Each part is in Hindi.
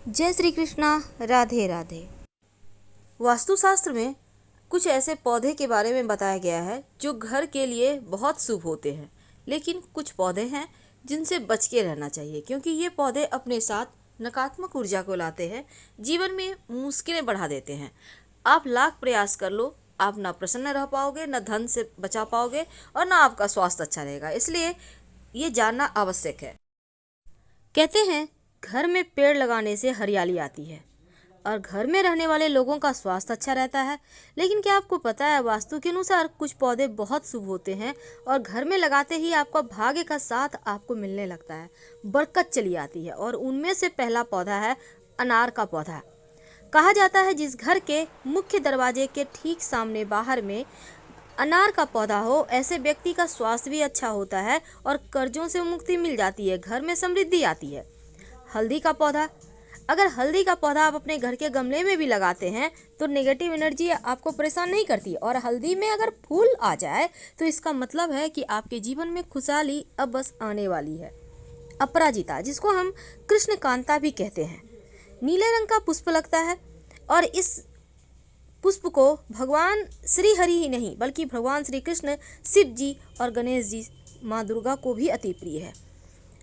जय श्री कृष्णा। राधे राधे। वास्तुशास्त्र में कुछ ऐसे पौधे के बारे में बताया गया है जो घर के लिए बहुत शुभ होते हैं, लेकिन कुछ पौधे हैं जिनसे बच के रहना चाहिए, क्योंकि ये पौधे अपने साथ नकारात्मक ऊर्जा को लाते हैं, जीवन में मुश्किलें बढ़ा देते हैं। आप लाख प्रयास कर लो, आप ना प्रसन्न रह पाओगे, ना धन से बचा पाओगे और ना आपका स्वास्थ्य अच्छा रहेगा। इसलिए ये जानना आवश्यक है। कहते हैं घर में पेड़ लगाने से हरियाली आती है और घर में रहने वाले लोगों का स्वास्थ्य अच्छा रहता है। लेकिन क्या आपको पता है, वास्तु के अनुसार कुछ पौधे बहुत शुभ होते हैं और घर में लगाते ही आपका भाग्य का साथ आपको मिलने लगता है, बरकत चली आती है। और उनमें से पहला पौधा है अनार का पौधा। कहा जाता है जिस घर के मुख्य दरवाजे के ठीक सामने बाहर में अनार का पौधा हो, ऐसे व्यक्ति का स्वास्थ्य भी अच्छा होता है और कर्जों से मुक्ति मिल जाती है, घर में समृद्धि आती है। हल्दी का पौधा। अगर हल्दी का पौधा आप अपने घर के गमले में भी लगाते हैं तो नेगेटिव एनर्जी आपको परेशान नहीं करती, और हल्दी में अगर फूल आ जाए तो इसका मतलब है कि आपके जीवन में खुशहाली अब बस आने वाली है। अपराजिता, जिसको हम कृष्ण कांता भी कहते हैं, नीले रंग का पुष्प लगता है और इस पुष्प को भगवान श्री हरि ही नहीं बल्कि भगवान श्री कृष्ण, शिव जी और गणेश जी, माँ दुर्गा को भी अति प्रिय है।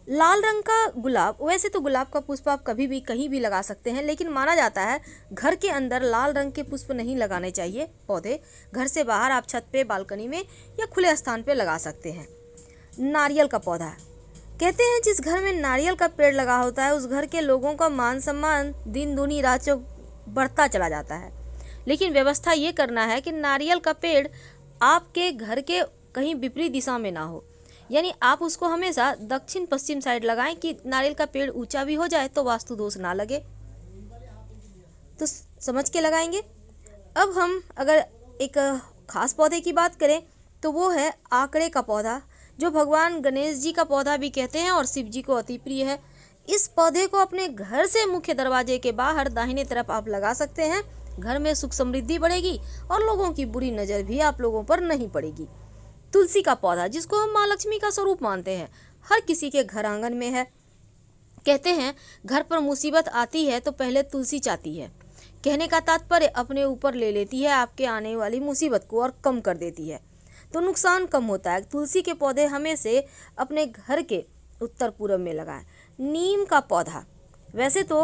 लाल रंग का गुलाब। वैसे तो गुलाब का पुष्प आप कभी भी कहीं भी लगा सकते हैं, लेकिन माना जाता है घर के अंदर लाल रंग के पुष्प नहीं लगाने चाहिए पौधे। घर से बाहर आप छत पे, बालकनी में या खुले स्थान पे लगा सकते हैं। नारियल का पौधा। कहते हैं जिस घर में नारियल का पेड़ लगा होता है उस घर के लोगों का मान सम्मान दिन दूनी रात चौक बढ़ता चला जाता है। लेकिन व्यवस्था ये करना है कि नारियल का पेड़ आपके घर के कहीं विपरीत दिशा में ना हो, यानी आप उसको हमेशा दक्षिण पश्चिम साइड लगाएं कि नारियल का पेड़ ऊंचा भी हो जाए तो वास्तु दोष ना लगे। तो समझ के लगाएंगे। अब हम अगर एक खास पौधे की बात करें तो वो है आकड़े का पौधा, जो भगवान गणेश जी का पौधा भी कहते हैं और शिव जी को अति प्रिय है। इस पौधे को अपने घर से मुख्य दरवाजे के बाहर दाहिने तरफ आप लगा सकते हैं। घर में सुख समृद्धि बढ़ेगी और लोगों की बुरी नज़र भी आप लोगों पर नहीं पड़ेगी। तुलसी का पौधा, जिसको हम माँ लक्ष्मी का स्वरूप मानते हैं, हर किसी के घर आंगन में है। कहते हैं घर पर मुसीबत आती है तो पहले तुलसी चाहती है। कहने का तात्पर्य अपने ऊपर ले लेती है आपके आने वाली मुसीबत को और कम कर देती है, तो नुकसान कम होता है। तुलसी के पौधे हमें से अपने घर के उत्तर पूर्व में लगाएं। नीम का पौधा। वैसे तो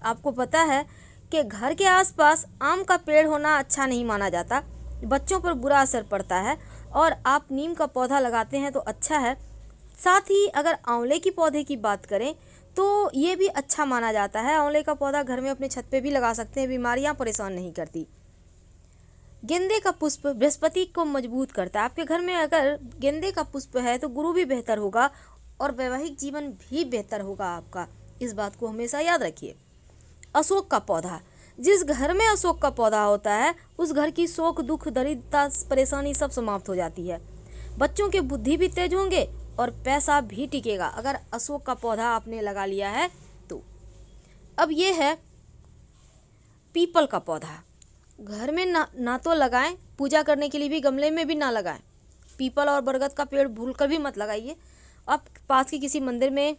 आपको पता है कि घर के आसपास आम का पेड़ होना अच्छा नहीं माना जाता, बच्चों पर बुरा असर पड़ता है, और आप नीम का पौधा लगाते हैं तो अच्छा है। साथ ही अगर आंवले की पौधे की बात करें तो ये भी अच्छा माना जाता है। आंवले का पौधा घर में अपने छत पे भी लगा सकते हैं, बीमारियां परेशान नहीं करती। गेंदे का पुष्प बृहस्पति को मजबूत करता है। आपके घर में अगर गेंदे का पुष्प है तो गुरु भी बेहतर होगा और वैवाहिक जीवन भी बेहतर होगा आपका। इस बात को हमेशा याद रखिए। अशोक का पौधा। जिस घर में अशोक का पौधा होता है उस घर की शोक, दुख, दरिद्रता, परेशानी सब समाप्त हो जाती है। बच्चों के बुद्धि भी तेज होंगे और पैसा भी टिकेगा अगर अशोक का पौधा आपने लगा लिया है तो। अब ये है पीपल का पौधा। घर में ना तो लगाएं, पूजा करने के लिए भी गमले में भी ना लगाएं। पीपल और बरगद का पेड़ भूलकर भी मत लगाइए। आप पास के किसी मंदिर में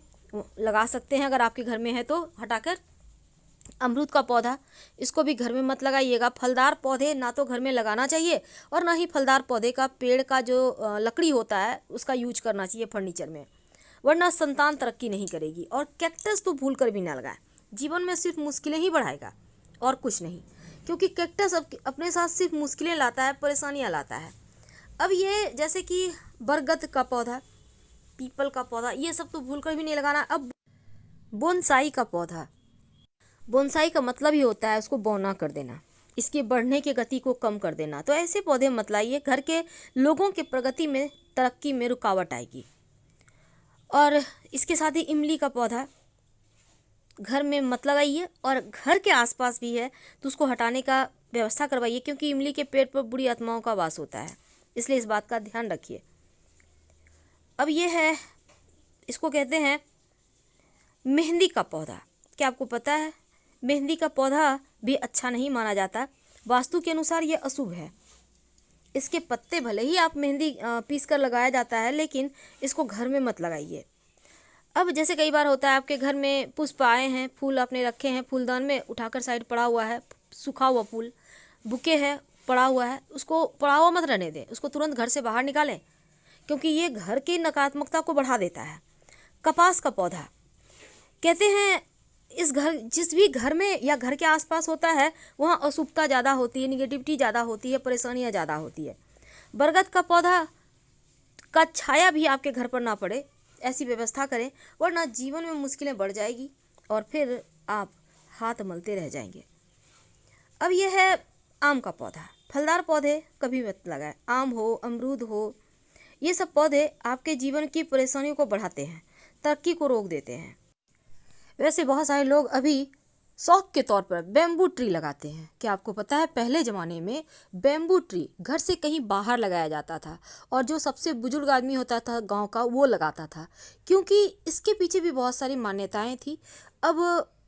लगा सकते हैं अगर आपके घर में है तो हटाकर। अमरूद का पौधा, इसको भी घर में मत लगाइएगा। फलदार पौधे ना तो घर में लगाना चाहिए और ना ही फलदार पौधे का पेड़ का जो लकड़ी होता है उसका यूज करना चाहिए फर्नीचर में, वरना संतान तरक्की नहीं करेगी। और कैक्टस तो भूल कर भी ना लगाएं, जीवन में सिर्फ मुश्किलें ही बढ़ाएगा और कुछ नहीं, क्योंकि कैक्टस अपने साथ सिर्फ मुश्किलें लाता है, परेशानियाँ लाता है। अब ये जैसे कि बरगद का पौधा, पीपल का पौधा, ये सब तो भूल कर भी नहीं लगाना। अब बोनसाई का पौधा। बोनसाई का मतलब ही होता है उसको बौना कर देना, इसके बढ़ने की गति को कम कर देना। तो ऐसे पौधे मत लाइए, घर के लोगों के प्रगति में, तरक्की में रुकावट आएगी। और इसके साथ ही इमली का पौधा घर में मत लगाइए, और घर के आसपास भी है तो उसको हटाने का व्यवस्था करवाइए, क्योंकि इमली के पेड़ पर बुरी आत्माओं का वास होता है, इसलिए इस बात का ध्यान रखिए। अब ये है, इसको कहते हैं मेहंदी का पौधा। क्या आपको पता है मेहंदी का पौधा भी अच्छा नहीं माना जाता, वास्तु के अनुसार ये अशुभ है। इसके पत्ते भले ही आप मेहंदी पीस कर लगाया जाता है, लेकिन इसको घर में मत लगाइए। अब जैसे कई बार होता है आपके घर में पुष्प आए हैं, फूल आपने रखे हैं फूलदान में, उठाकर साइड पड़ा हुआ है, सूखा हुआ फूल बुके है पड़ा हुआ है, उसको पड़ा हुआ मत रहने दें, उसको तुरंत घर से बाहर निकालें, क्योंकि ये घर की नकारात्मकता को बढ़ा देता है। कपास का पौधा, कहते हैं इस घर जिस भी घर में या घर के आसपास होता है वहाँ अशुभता ज़्यादा होती है, निगेटिविटी ज़्यादा होती है, परेशानियाँ ज़्यादा होती है। बरगद का पौधा का छाया भी आपके घर पर ना पड़े, ऐसी व्यवस्था करें, वरना जीवन में मुश्किलें बढ़ जाएगी और फिर आप हाथ मलते रह जाएंगे। अब यह है आम का पौधा। फलदार पौधे कभी मत लगाएं, आम हो, अमरूद हो, ये सब पौधे आपके जीवन की परेशानियों को बढ़ाते हैं, तरक्की को रोक देते हैं। वैसे बहुत सारे लोग अभी शौक के तौर पर बैम्बू ट्री लगाते हैं। क्या आपको पता है पहले ज़माने में बैम्बू ट्री घर से कहीं बाहर लगाया जाता था और जो सबसे बुजुर्ग आदमी होता था गांव का वो लगाता था, क्योंकि इसके पीछे भी बहुत सारी मान्यताएं थी। अब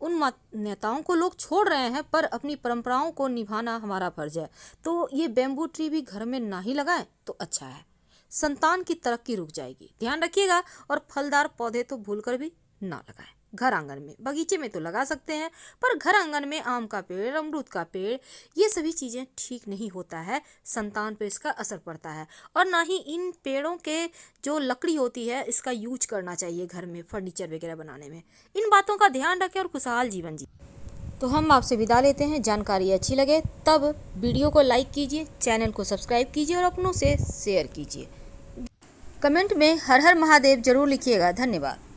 उन मान्यताओं को लोग छोड़ रहे हैं, पर अपनी परंपराओं को निभाना हमारा फर्ज है। तो ये बैम्बू ट्री भी घर में ना ही लगाएं तो अच्छा है, संतान की तरक्की रुक जाएगी, ध्यान रखिएगा। और फलदार पौधे तो भूलकर भी ना लगाएं। घर आंगन में, बगीचे में तो लगा सकते हैं, पर घर आंगन में आम का पेड़, अमरूद का पेड़, ये सभी चीज़ें ठीक नहीं होता है, संतान पे इसका असर पड़ता है। और ना ही इन पेड़ों के जो लकड़ी होती है इसका यूज करना चाहिए घर में फर्नीचर वगैरह बनाने में। इन बातों का ध्यान रखें और खुशहाल जीवन जी। तो हम आपसे विदा लेते हैं। जानकारी अच्छी लगे तब वीडियो को लाइक कीजिए, चैनल को सब्सक्राइब कीजिए और अपनों से शेयर कीजिए। कमेंट में हर हर महादेव जरूर लिखिएगा। धन्यवाद।